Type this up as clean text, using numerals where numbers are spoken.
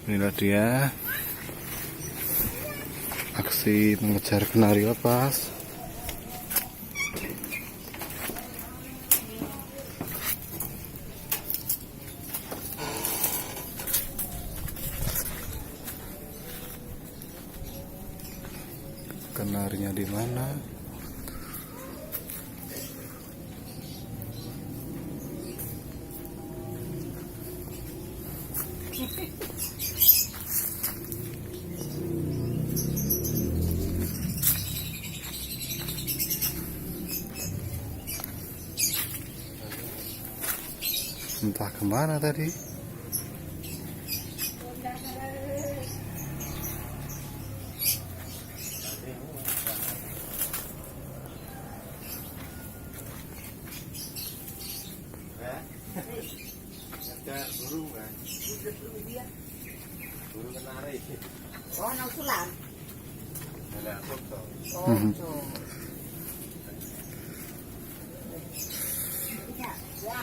Inilah dia aksi mengejar kenari lepas. Kenarinya di mana? Entah kemana tadi. Ada burung kan? Burung kenari. Oh, nang sulam. Ada foto. Oh, so. Ya, ya.